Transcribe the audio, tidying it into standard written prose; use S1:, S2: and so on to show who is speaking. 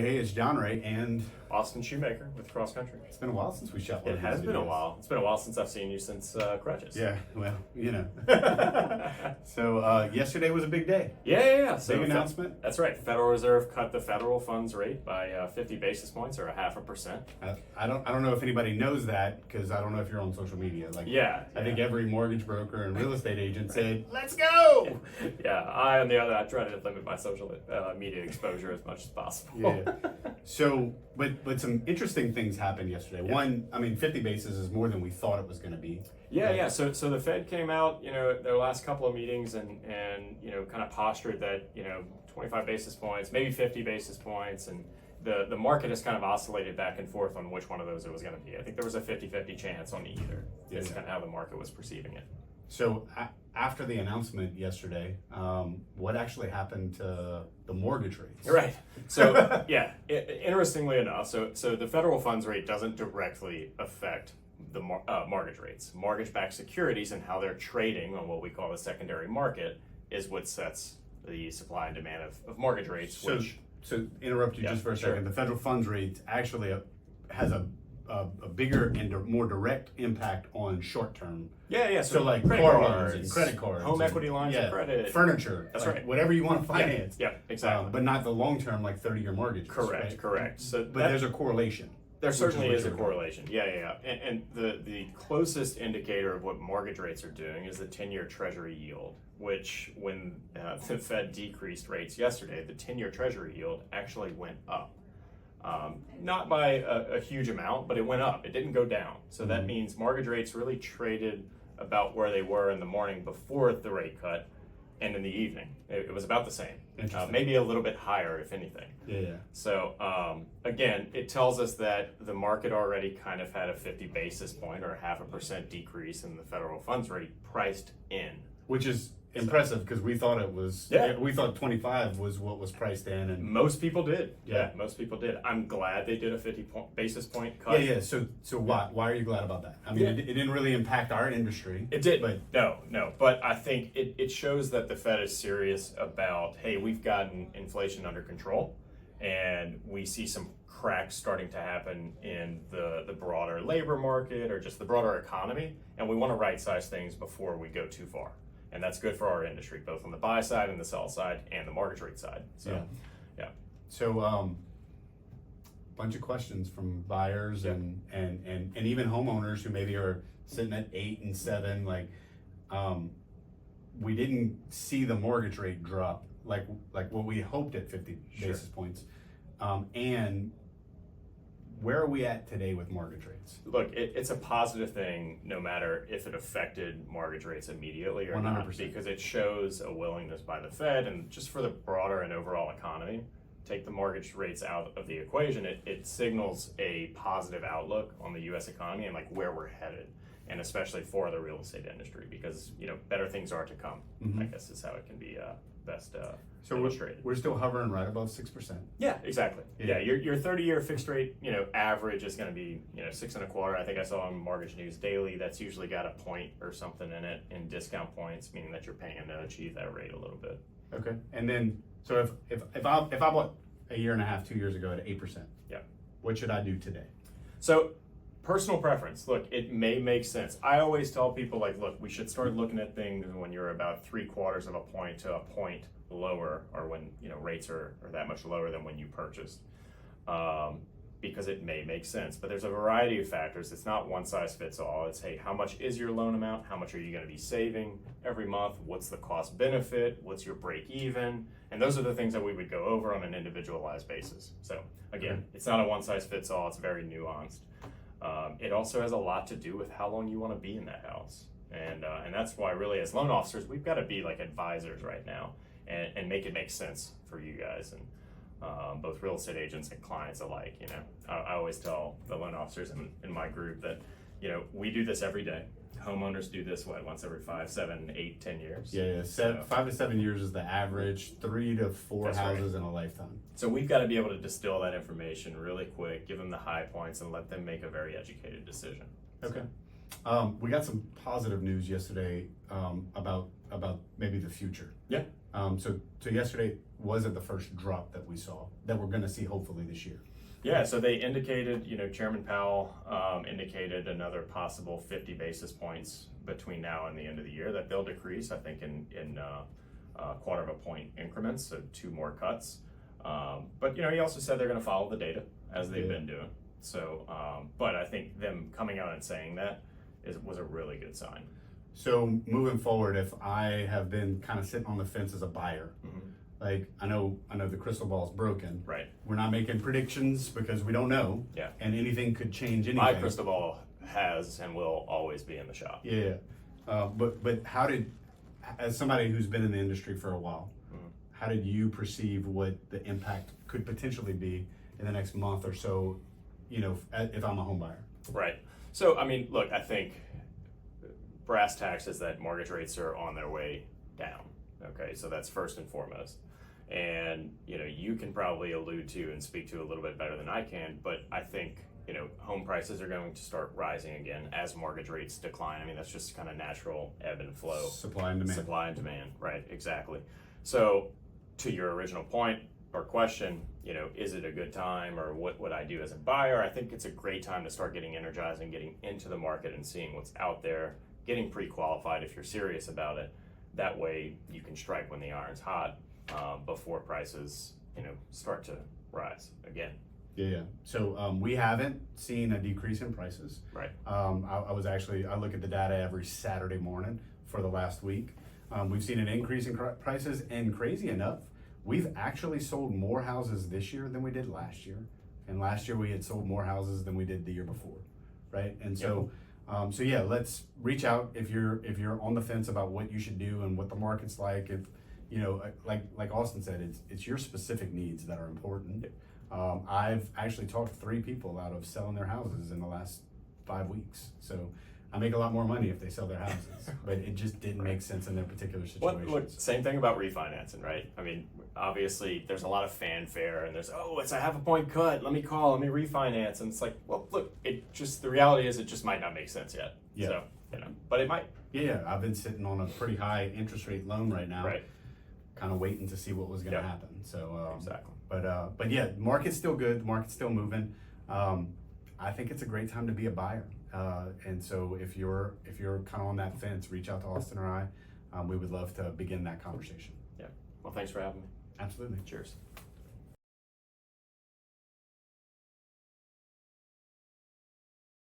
S1: Hey, it's John Ray and
S2: Austin Shumaker with Cross Country.
S1: it's been a while since we shot one
S2: It
S1: of
S2: has
S1: these
S2: been a
S1: videos.
S2: while. It's been a while since I've seen you since Crutches.
S1: Yeah, well, So yesterday was a big day.
S2: Yeah.
S1: Big announcement.
S2: That's right. Federal Reserve cut the federal funds rate by 50 basis points, or 0.5%.
S1: I don't know if anybody knows that because I don't know if you're on social media. I think every mortgage broker and real estate agent said, "Let's go."
S2: Yeah, I on the other, I try to limit my social media exposure as much as possible.
S1: Yeah. So, but some interesting things happened yesterday.
S2: Yeah.
S1: One, I mean, 50 basis is more than we thought it was going to be.
S2: Yeah. So the Fed came out, their last couple of meetings and kind of postured that 25 basis points, maybe 50 basis points, and the market has kind of oscillated back and forth on which one of those it was going to be. I think there was a 50-50 chance on either. That's kind of how the market was perceiving it.
S1: So after the announcement yesterday, what actually happened to the mortgage rates?
S2: Right. So interestingly enough, so the federal funds rate doesn't directly affect the mortgage rates. Mortgage-backed securities and how they're trading on what we call the secondary market is what sets the supply and demand of mortgage rates.
S1: So interrupt you just for a second.
S2: Sure.
S1: The federal funds rate actually has a bigger and more direct impact on short-term.
S2: Yeah.
S1: So like
S2: credit
S1: car
S2: cards,
S1: loans and credit cards,
S2: home
S1: and,
S2: equity lines of credit,
S1: furniture.
S2: That's
S1: like,
S2: right.
S1: Whatever you want to finance.
S2: Yeah, exactly.
S1: But not the long-term, like 30-year mortgages.
S2: Correct. So
S1: but there's a correlation.
S2: There certainly is a
S1: what you're
S2: correlation. Yeah. And the closest indicator of what mortgage rates are doing is the 10-year Treasury yield, which when the Fed decreased rates yesterday, the 10-year Treasury yield actually went up. Not by a huge amount, but it went up. It didn't go down. So that means mortgage rates really traded about where they were in the morning before the rate cut and in the evening. It was about the same. Maybe a little bit higher, if anything.
S1: Yeah.
S2: So again, it tells us that the market already kind of had a 50 basis point or 0.5% decrease in the federal funds rate priced in.
S1: Which is impressive because we thought it was.
S2: Yeah.
S1: We thought 25 was what was priced in, and
S2: Most people did.
S1: Yeah.
S2: Most people did. I'm glad they did a 50 basis point cut.
S1: Yeah. So why are you glad about that? I mean, it didn't really impact our industry.
S2: It did,
S1: but
S2: no. But I think it shows that the Fed is serious about, hey, we've gotten inflation under control, and we see some cracks starting to happen in the broader labor market or just the broader economy, and we want to right-size things before we go too far. And that's good for our industry, both on the buy side and the sell side and the mortgage rate side. So, yeah.
S1: So, bunch of questions from buyers and even homeowners who maybe are sitting at 8 and 7. Like, we didn't see the mortgage rate drop like what we hoped at 50 basis points. And where are we at today with mortgage rates?
S2: Look, it's a positive thing no matter if it affected mortgage rates immediately or
S1: 100%.
S2: not, because it shows a willingness by the Fed and just for the broader and overall economy. Take the mortgage rates out of the equation, it signals a positive outlook on the U.S. economy and like where we're headed, and especially for the real estate industry, because better things are to come. I guess is how it can be best illustrated.
S1: We're still hovering right above 6%.
S2: Yeah, exactly.
S1: Yeah.
S2: Your 30-year fixed rate, average is going to be 6.25. I think I saw on Mortgage News Daily that's usually got a point or something in it in discount points, meaning that you're paying to achieve that rate a little bit.
S1: Okay, and then so if I bought a year and a half, 2 years ago at 8%, what should I do today?
S2: So personal preference. Look, it may make sense. I always tell people look, we should start looking at things when you're about 3/4 of a point to a point lower, or when rates are that much lower than when you purchased, because it may make sense. But there's a variety of factors. It's not one size fits all. It's, hey, how much is your loan amount? How much are you going to be saving every month? What's the cost benefit? What's your break even? And those are the things that we would go over on an individualized basis. So again, it's not a one size fits all. It's very nuanced. It also has a lot to do with how long you want to be in that house. And that's why really as loan officers, we've got to be like advisors right now and make it make sense for you guys, and both real estate agents and clients alike. I always tell the loan officers in my group that, we do this every day. Homeowners do this, once every 5, 7, 8, 10 years?
S1: Yeah. 5 to 7 years is the average, 3 to 4
S2: That's
S1: houses
S2: right.
S1: in a lifetime.
S2: So we've got to be able to distill that information really quick, give them the high points, and let them make a very educated decision.
S1: Okay. We got some positive news yesterday about maybe the future.
S2: Yeah.
S1: So yesterday, was it the first drop that we saw that we're going to see hopefully this year?
S2: Yeah, so they indicated, Chairman Powell indicated another possible 50 basis points between now and the end of the year that they'll decrease, I think, in quarter of a point increments, so 2 more cuts. But he also said they're going to follow the data as they've been doing. So, but I think them coming out and saying that was a really good sign.
S1: So moving forward, if I have been kind of sitting on the fence as a buyer, like I know the crystal ball is broken.
S2: Right.
S1: We're not making predictions because we don't know.
S2: Yeah.
S1: And anything could change anything.
S2: My crystal ball has and will always be in the shop.
S1: Yeah. But how did, as somebody who's been in the industry for a while, how did you perceive what the impact could potentially be in the next month or so, if I'm a home buyer?
S2: Right. So, I mean, look, I think brass tacks is that mortgage rates are on their way down. Okay, so that's first and foremost. And, you can probably allude to and speak to a little bit better than I can, but I think, home prices are going to start rising again as mortgage rates decline. I mean, that's just kind of natural ebb and flow.
S1: Supply and demand.
S2: Supply and demand, right, exactly. So, to your original point or question, is it a good time or what would I do as a buyer? I think it's a great time to start getting energized and getting into the market and seeing what's out there, getting pre-qualified if you're serious about it. That way you can strike when the iron's hot before prices, start to rise again.
S1: Yeah. So we haven't seen a decrease in prices.
S2: Right.
S1: I look at the data every Saturday morning for the last week. We've seen an increase in prices, and crazy enough, we've actually sold more houses this year than we did last year. And last year we had sold more houses than we did the year before, right? And so, let's reach out if you're on the fence about what you should do and what the market's like. If like Austin said, it's your specific needs that are important. I've actually talked to 3 people out of selling their houses in the last 5 weeks. So I make a lot more money if they sell their houses, but it just didn't make sense in their particular situation.
S2: Look, same thing about refinancing, right? I mean, obviously there's a lot of fanfare and there's, it's a half a point cut, let me refinance. And it's like, well, look, the reality is it just might not make sense yet.
S1: Yeah.
S2: So, but it might.
S1: Yeah, I've been sitting on a pretty high interest rate loan right now.
S2: Right.
S1: Kind of waiting to see what was going to happen. So,
S2: exactly.
S1: But yeah, the market's still good. The market's still moving. I think it's a great time to be a buyer. And so if you're kind of on that fence, reach out to Austin or I. We would love to begin that conversation.
S2: Yeah. Well, thanks for having me.
S1: Absolutely.
S2: Cheers.